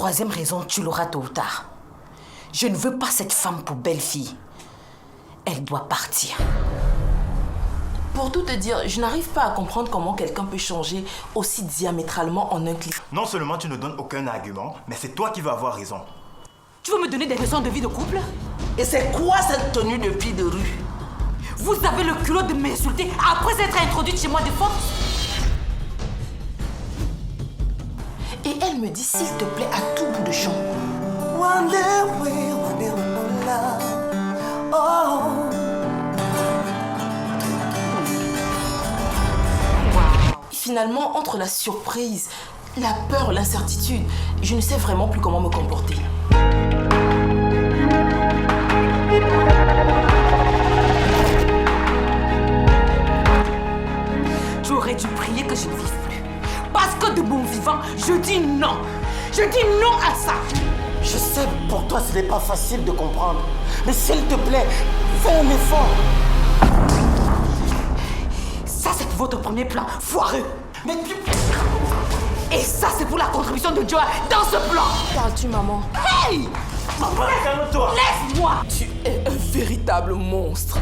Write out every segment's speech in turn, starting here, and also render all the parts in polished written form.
troisième raison, tu l'auras tôt ou tard. Je ne veux pas cette femme pour belle-fille. Elle doit partir. Pour tout te dire, je n'arrive pas à comprendre comment quelqu'un peut changer aussi diamétralement en un clic. Non seulement tu ne donnes aucun argument, mais c'est toi qui vas avoir raison. Tu veux me donner des leçons de vie de couple? Et c'est quoi cette tenue de fille de rue? Vous avez le culot de m'insulter après être introduite chez moi de force? Et elle me dit s'il te plaît à tout bout de champ. One day we'll know love. Oh. Finalement, entre la surprise, la peur, l'incertitude, je ne sais vraiment plus comment me comporter. Tu aurais dû prier que je ne vive plus. Parce que de mon vivant, je dis non. Je dis non à ça. Je sais, pour toi, ce n'est pas facile de comprendre. Mais s'il te plaît, fais un effort. Ça, c'est pour votre premier plan, foireux. Mais tu... Et ça, c'est pour la contribution de Joa dans ce plan. Parles-tu, maman? Hey! Maman, calme-toi. Laisse-moi. Tu es un véritable monstre.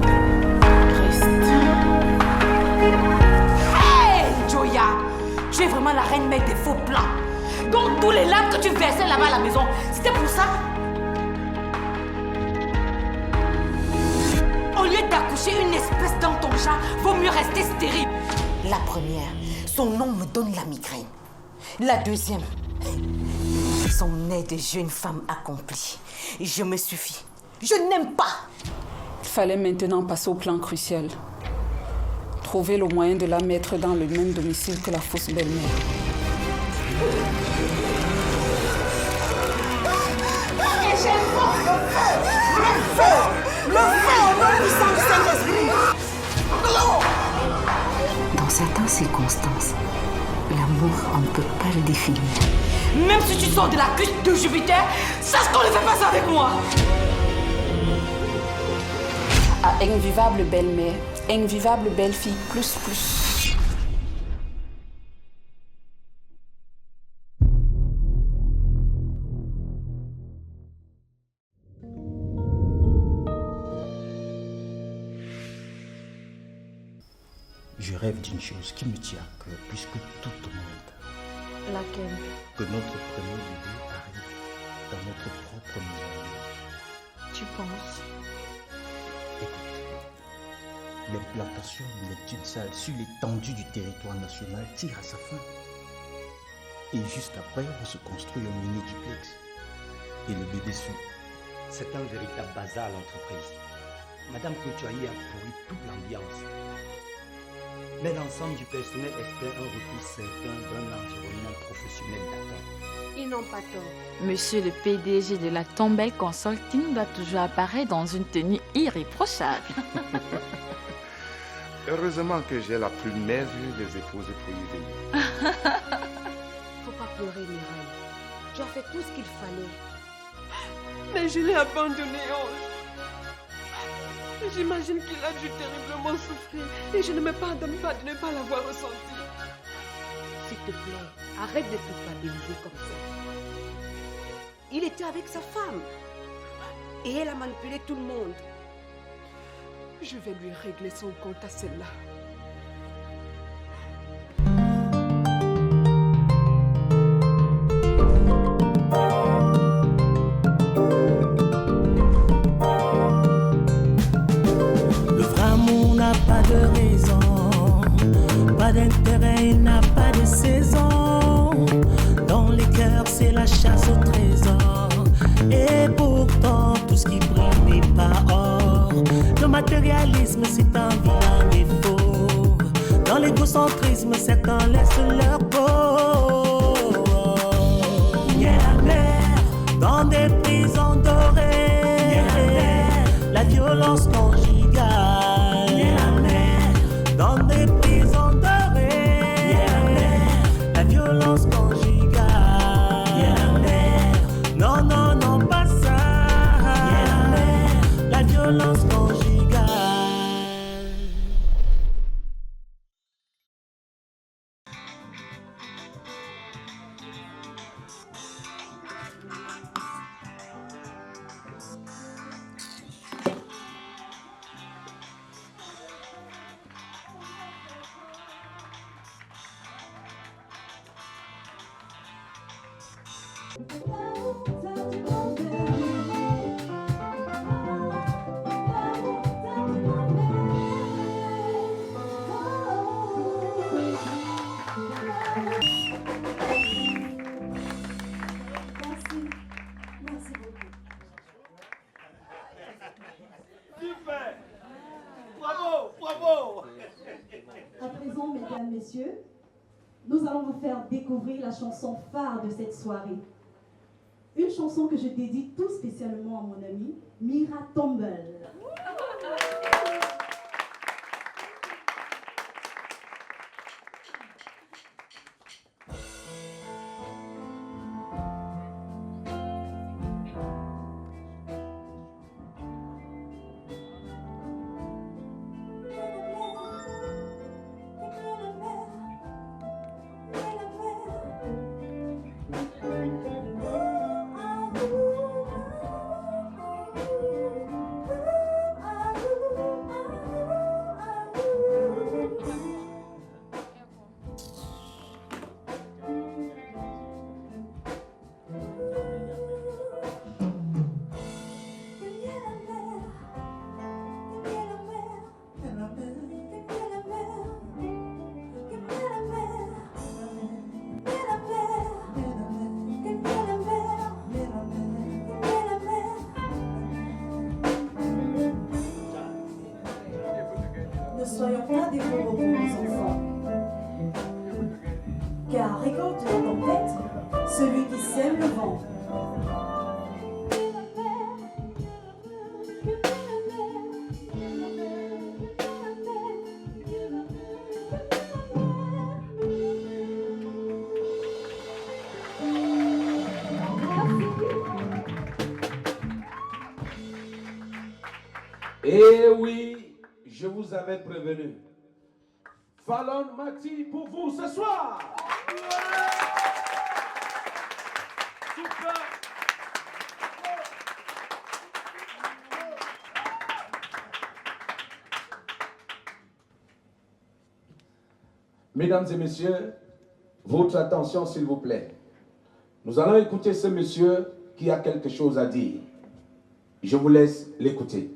Reste. Hey, Joya! Tu es vraiment la reine mère des faux plans. Donc, tous les larmes que tu versais là-bas à la maison, c'était pour ça? Au lieu d'accoucher une espèce dans ton chat, vaut mieux rester stérile. La première, son nom me donne la migraine. La deuxième, son nez de jeune femme accomplie. Je me suffis. Je n'aime pas. Il fallait maintenant passer au plan crucial. Trouver le moyen de la mettre dans le même domicile que la fausse belle-mère. Dans certaines circonstances, l'amour, on ne peut pas le définir. Même si tu sors de la cuisse de Jupiter, sache qu'on ne fait pas ça avec moi. À invivable belle-mère, invivable belle-fille, plus. Je rêve d'une chose qui me tient à cœur plus que tout au monde. Laquelle? Que notre premier bébé arrive dans notre propre maison. Tu penses? Écoute, l'implantation de Neptune Salle sur l'étendue du territoire national tire à sa fin. Et juste après, on se construit un mini-duplex. Et le bébé suit. C'est un véritable bazar à l'entreprise. Madame Kouchoyi a pourri toute l'ambiance. Mais l'ensemble du personnel espère un retour certain d'un environnement professionnel d'attente. Ils n'ont pas tort. Monsieur le PDG de la Tombelle Consulting doit toujours apparaître dans une tenue irréprochable. Heureusement que j'ai la plus merveilleuse des épouses pour y veiller. Faut pas pleurer, Mireille. Tu as fait tout ce qu'il fallait. Mais je l'ai abandonné, Ange. J'imagine qu'il a dû terriblement souffrir et je ne me pardonne pas de ne pas l'avoir ressenti. S'il te plaît, arrête de culpabiliser comme ça. Il était avec sa femme et elle a manipulé tout le monde. Je vais lui régler son compte à celle-là. Pas de raison, pas d'intérêt, il n'a pas de saison. Dans les cœurs, c'est la chasse au trésor. Et pourtant, tout ce qui brille n'est pas or. Le matérialisme, c'est un vilain défaut. Dans l'égocentrisme, certains laissent leur peau. Il y a la mer dans des prisons dorées. La violence conjugale. Dans des prisons dorées, la violence conjugale. Non, non, non, pas ça. La violence conjugale. Super! Bravo! Bravo! À présent, mesdames, messieurs, nous allons vous faire découvrir la chanson phare de cette soirée. Une chanson que je dédie tout spécialement à mon amie Mira Tumble. Ne soyons pas des pauvres pour nos enfants. Car récolte la tempête celui qui sème le vent. Eh oui, je vous avais prévenu. Fallon Mati pour vous ce soir. Mesdames et messieurs, votre attention s'il vous plaît. Nous allons écouter ce monsieur qui a quelque chose à dire. Je vous laisse l'écouter.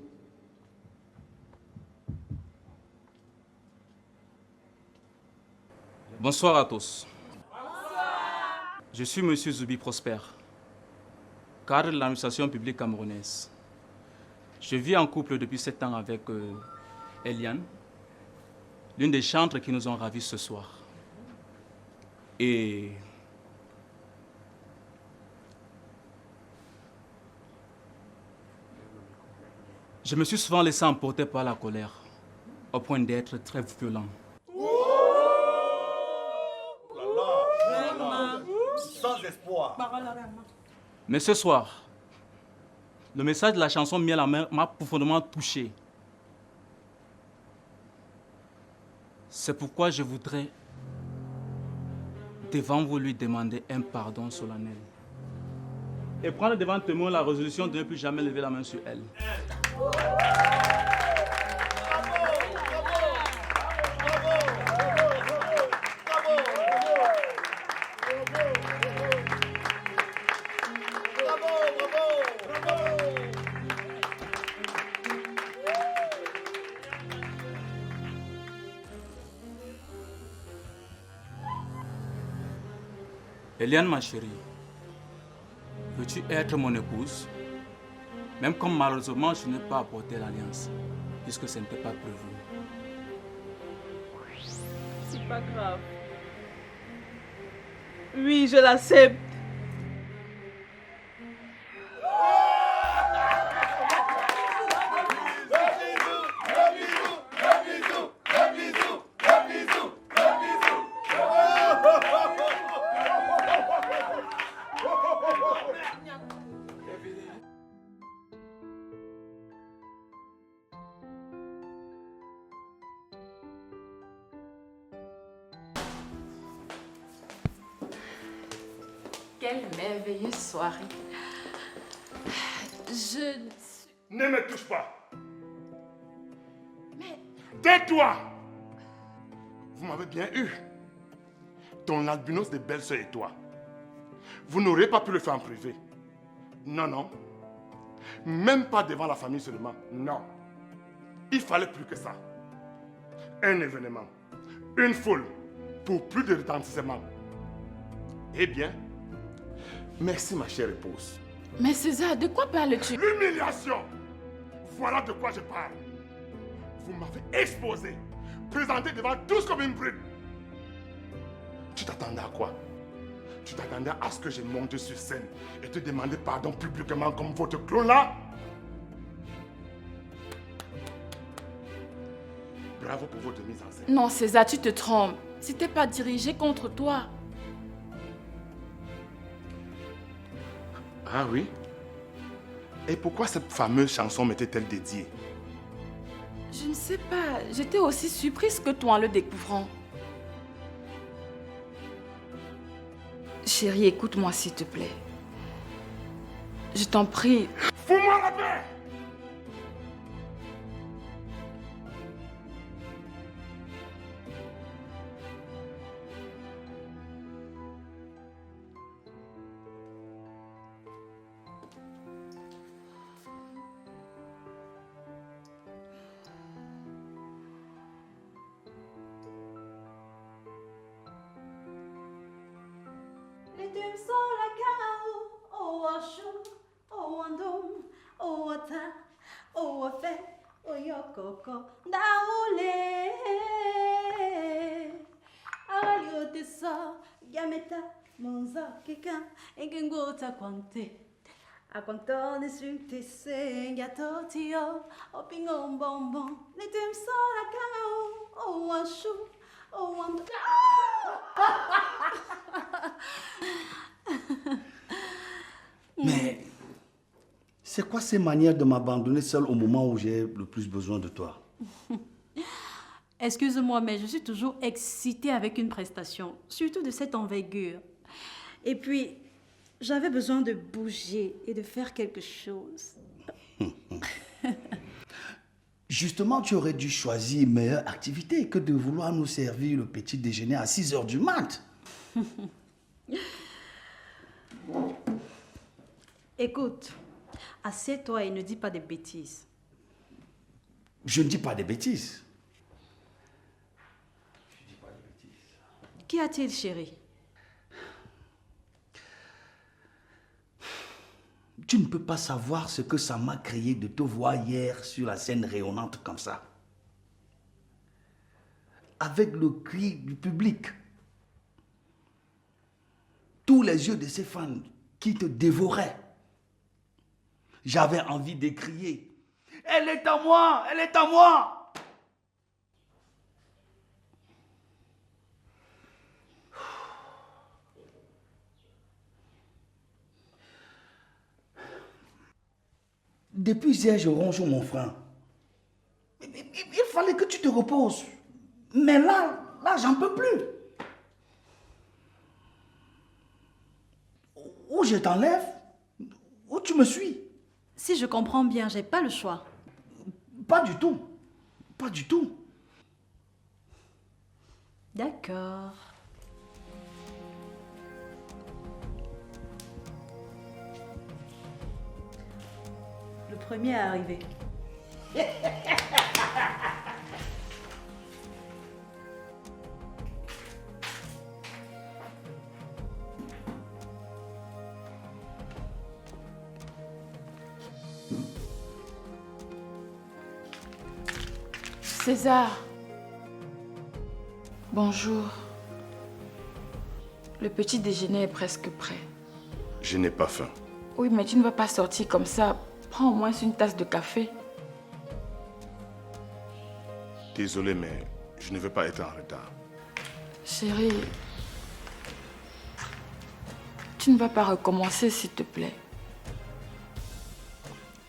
Bonsoir à tous. Je suis M. Zoubi Prosper, cadre de l'administration publique camerounaise. Je vis en couple depuis 7 ans avec Eliane, l'une des chantres qui nous ont ravis ce soir. Et je me suis souvent laissé emporter par la colère, au point d'être très violent. Sans espoir. Mais ce soir, le message de la chanson Miel en mer m'a profondément touché. C'est pourquoi je voudrais, devant vous, lui demander un pardon solennel. Et prendre devant témoin la résolution de ne plus jamais lever la main sur elle. Eliane, ma chérie, veux-tu être mon épouse? Même comme malheureusement je n'ai pas apporté l'alliance, puisque ce n'était pas prévu. C'est pas grave. Oui, je l'accepte. Quelle merveilleuse soirée. Ne me touche pas. Mais... Tais-toi. Vous m'avez bien eu. Ton albinos de belle-sœur et toi. Vous n'aurez pas pu le faire en privé. Non, non. Même pas devant la famille seulement. Non. Il fallait plus que ça. Un événement. Une foule. Pour plus de retentissement. Eh bien, merci ma chère épouse. Mais César, de quoi parles-tu? L'humiliation. Voilà de quoi je parle. Vous m'avez exposé. Présenté devant tous comme une brute. Tu t'attendais à quoi? Tu t'attendais à ce que je monte sur scène et te demander pardon publiquement comme votre clown là? Bravo pour votre mise en scène. Non, César, tu te trompes. C'était pas dirigé contre toi. Ah oui? Et pourquoi cette fameuse chanson m'était-elle dédiée? Je ne sais pas. J'étais aussi surprise que toi en le découvrant. Chérie, écoute-moi s'il te plaît. Je t'en prie. Fous-moi la paix! Akontone sunte senga totio, opingom bonbon, les deux la cao, oh achou, oh ando. Mais c'est quoi ces manières de m'abandonner seul au moment où j'ai le plus besoin de toi? Excuse-moi, mais je suis toujours excitée avec une prestation, surtout de cette envergure. Et puis, j'avais besoin de bouger et de faire quelque chose. Justement, tu aurais dû choisir une meilleure activité que de vouloir nous servir le petit déjeuner à 6 h du mat. Écoute, assieds-toi et ne dis pas de bêtises. Je ne dis pas des bêtises. Qu'y a-t-il, chérie? Tu ne peux pas savoir ce que ça m'a créé de te voir hier sur la scène rayonnante comme ça. Avec le cri du public. Tous les yeux de ces fans qui te dévoraient. J'avais envie de crier. Elle est à moi! Elle est à moi! Depuis hier, je ronge mon frein. Il fallait que tu te reposes. Mais là, j'en peux plus. Ou je t'enlève, ou tu me suis. Si je comprends bien, j'ai pas le choix. Pas du tout. Pas du tout. D'accord. Le premier à arriver. César. Bonjour. Le petit déjeuner est presque prêt. Je n'ai pas faim. Oui, mais tu ne vas pas sortir comme ça. Prends au moins une tasse de café. Désolé, mais je ne veux pas être en retard. Chérie, tu ne vas pas recommencer, s'il te plaît.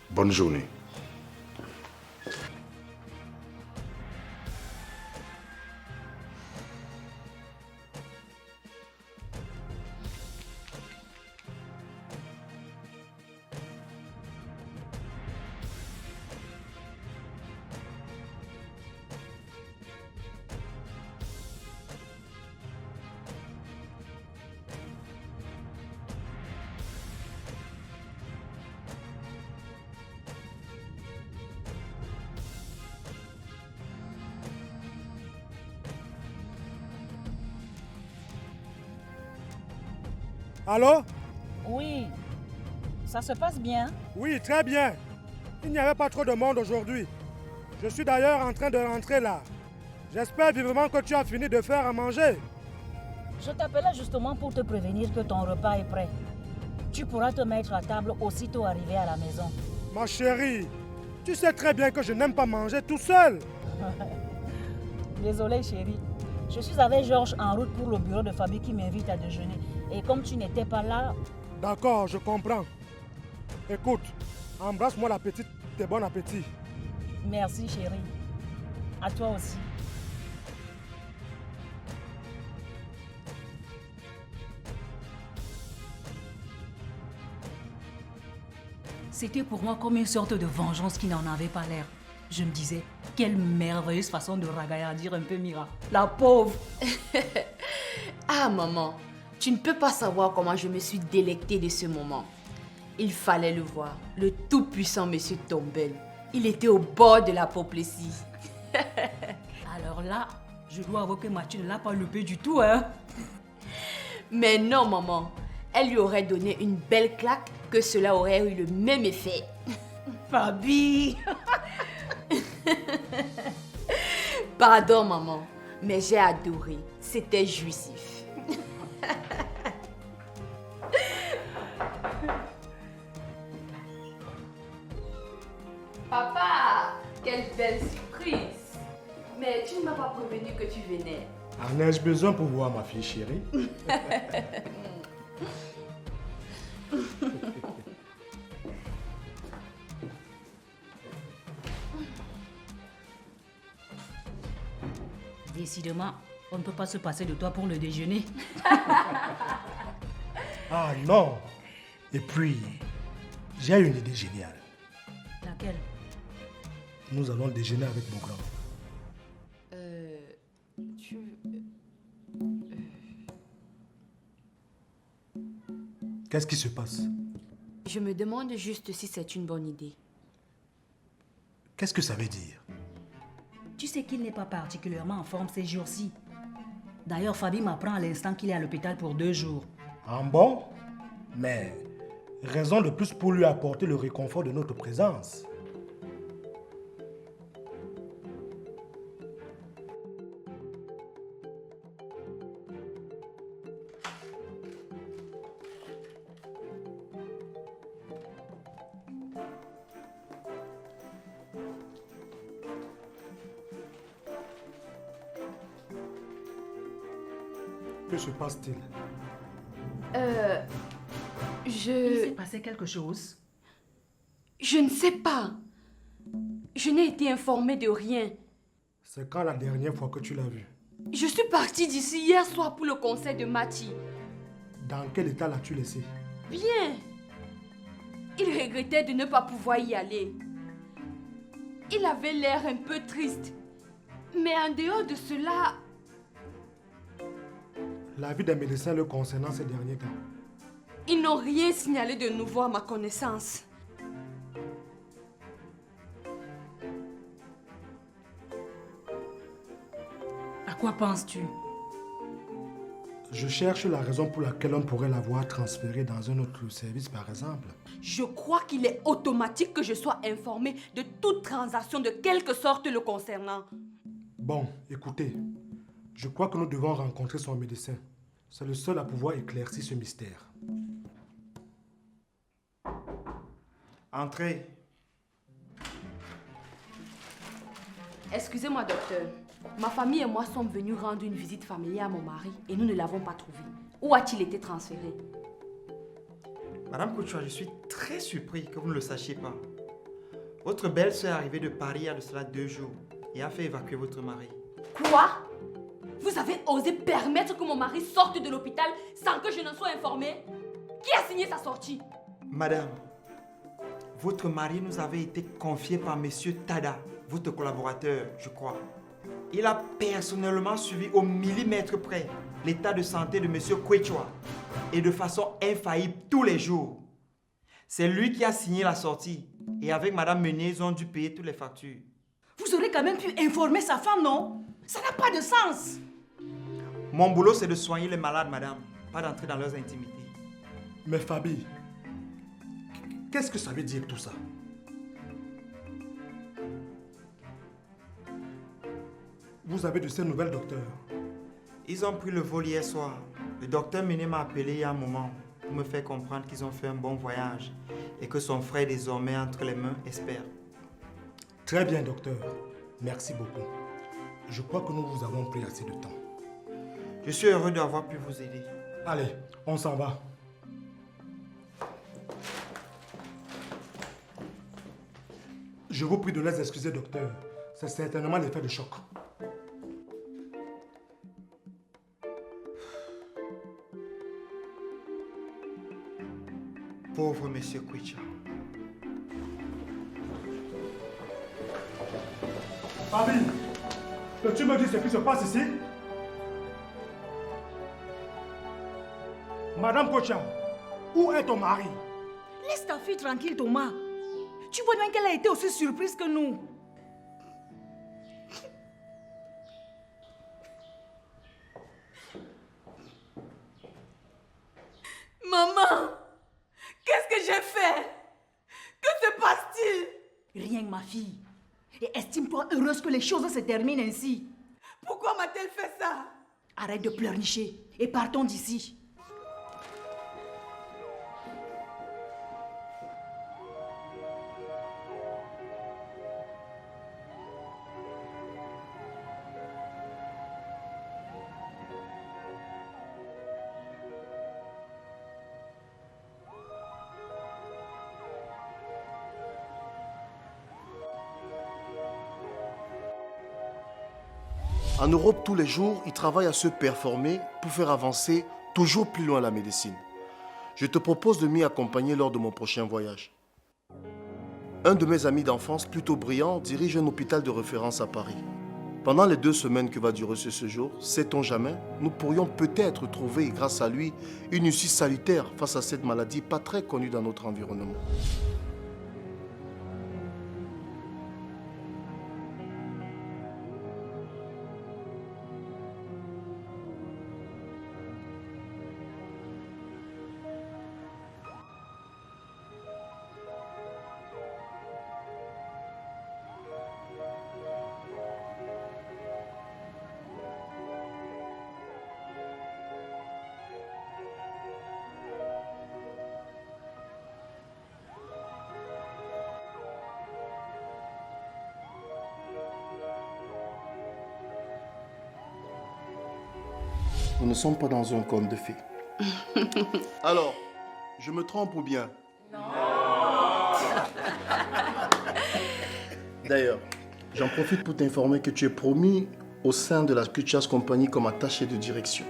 Bonne journée. Allô? Oui. Ça se passe bien? Oui, très bien. Il n'y avait pas trop de monde aujourd'hui. Je suis d'ailleurs en train de rentrer là. J'espère vivement que tu as fini de faire à manger. Je t'appelais justement pour te prévenir que ton repas est prêt. Tu pourras te mettre à table aussitôt arrivé à la maison. Ma chérie, tu sais très bien que je n'aime pas manger tout seul. Désolée chérie. Je suis avec Georges en route pour le bureau de Fabi qui m'invite à déjeuner. Et comme tu n'étais pas là... D'accord, je comprends. Écoute, embrasse-moi la petite et bon appétit. Merci chérie. À toi aussi. C'était pour moi comme une sorte de vengeance qui n'en avait pas l'air. Je me disais, quelle merveilleuse façon de ragaillardir un peu Mira. La pauvre. Ah maman, tu ne peux pas savoir comment je me suis délectée de ce moment. Il fallait le voir, le tout-puissant monsieur Tombel. Il était au bord de l'apoplexie. Alors là, je dois avouer que Mathieu ne l'a pas loupé du tout, hein. Mais non maman, elle lui aurait donné une belle claque que cela aurait eu le même effet. Fabi. Pardon maman, mais j'ai adoré. C'était jouissif. Papa, quelle belle surprise. Mais tu ne m'as pas prévenu que tu venais. En ai-je besoin pour voir ma fille chérie? Décidément, on ne peut pas se passer de toi pour le déjeuner. Ah non! Et puis, j'ai une idée géniale. Laquelle? Nous allons déjeuner avec mon grand. Qu'est-ce qui se passe? Je me demande juste si c'est une bonne idée. Qu'est-ce que ça veut dire? Tu sais qu'il n'est pas particulièrement en forme ces jours-ci. D'ailleurs, Fabi m'apprend à l'instant qu'il est à l'hôpital pour 2 jours. Ah bon? Mais raison de plus pour lui apporter le réconfort de notre présence. Que se passe-t-il? Il s'est passé quelque chose? Je ne sais pas. Je n'ai été informée de rien. C'est quand la dernière fois que tu l'as vu? Je suis partie d'ici hier soir pour le concert de Mati. Dans quel état l'as-tu laissé? Bien. Il regrettait de ne pas pouvoir y aller. Il avait l'air un peu triste. Mais en dehors de cela... L'avis des médecins le concernant ces derniers cas? Ils n'ont rien signalé de nouveau à ma connaissance. À quoi penses-tu? Je cherche la raison pour laquelle on pourrait l'avoir transféré dans un autre service, par exemple. Je crois qu'il est automatique que je sois informée de toute transaction de quelque sorte le concernant. Bon, écoutez, je crois que nous devons rencontrer son médecin. C'est le seul à pouvoir éclaircir ce mystère. Entrez. Excusez-moi, docteur. Ma famille et moi sommes venus rendre une visite familiale à mon mari et nous ne l'avons pas trouvé. Où a-t-il été transféré? Madame Couture, je suis très surpris que vous ne le sachiez pas. Votre belle-sœur est arrivée de Paris il y a de cela 2 jours et a fait évacuer votre mari. Quoi? Vous avez osé permettre que mon mari sorte de l'hôpital sans que je n'en sois informée? Qui a signé sa sortie? Madame, votre mari nous avait été confié par monsieur Tada, votre collaborateur, je crois. Il a personnellement suivi au millimètre près l'état de santé de monsieur Quechua et de façon infaillible tous les jours. C'est lui qui a signé la sortie et avec madame Meunier, ils ont dû payer toutes les factures. Vous aurez quand même pu informer sa femme, non? Ça n'a pas de sens. Mon boulot, c'est de soigner les malades, madame, pas d'entrer dans leurs intimités. Mais Fabi, qu'est-ce que ça veut dire tout ça? Vous avez de ces nouvelles, docteur? Ils ont pris le vol hier soir. Le docteur Méné m'a appelé il y a un moment pour me faire comprendre qu'ils ont fait un bon voyage et que son frère est désormais entre les mains, espère. Très bien, docteur. Merci beaucoup. Je crois que nous vous avons pris assez de temps. Je suis heureux d'avoir pu vous aider. Allez, on s'en va. Je vous prie de les excuser, docteur. C'est certainement l'effet de choc. Pauvre monsieur Kwicha. Fabi, peux-tu me dire ce qui se passe ici? Madame Kwicha, où est ton mari? Laisse ta fille tranquille, Thomas. Tu vois bien qu'elle a été aussi surprise que nous. Maman, qu'est-ce que j'ai fait? Que se passe-t-il? Rien, ma fille. Et estime-toi heureuse que les choses se terminent ainsi. Pourquoi m'a-t-elle fait ça? Arrête de pleurnicher et partons d'ici. En Europe, tous les jours, ils travaillent à se performer pour faire avancer toujours plus loin la médecine. Je te propose de m'y accompagner lors de mon prochain voyage. Un de mes amis d'enfance, plutôt brillant, dirige un hôpital de référence à Paris. Pendant les 2 semaines que va durer ce séjour, sait-on jamais, nous pourrions peut-être trouver, grâce à lui, une issue salutaire face à cette maladie pas très connue dans notre environnement. Nous ne sommes pas dans un conte de fées. Alors, je me trompe ou bien? Non. D'ailleurs, j'en profite pour t'informer que tu es promu au sein de la Kuchas Company comme attaché de direction.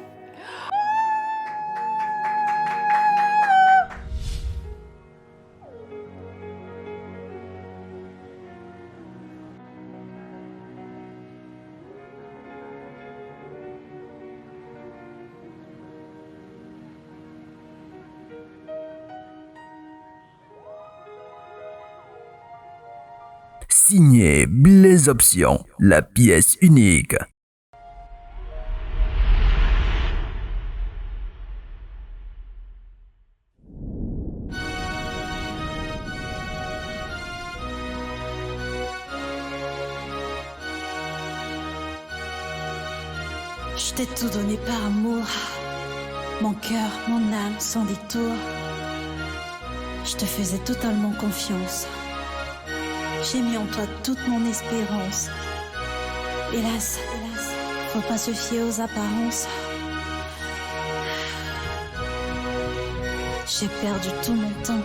Signé Blaise Option, la pièce unique. Je t'ai tout donné par amour, mon cœur, mon âme, sans détour. Je te faisais totalement confiance. J'ai mis en toi toute mon espérance. Hélas, faut pas se fier aux apparences. J'ai perdu tout mon temps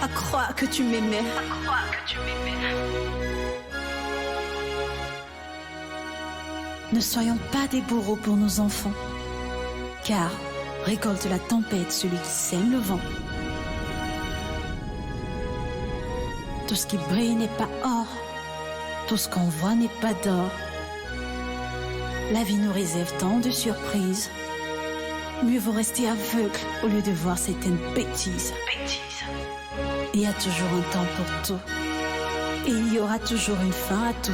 à croire que tu m'aimais. Ne soyons pas des bourreaux pour nos enfants, car récolte la tempête celui qui sème le vent. Tout ce qui brille n'est pas or, tout ce qu'on voit n'est pas d'or. La vie nous réserve tant de surprises. Mieux vaut rester aveugle au lieu de voir certaines bêtises. Il y a toujours un temps pour tout, et il y aura toujours une fin à tout.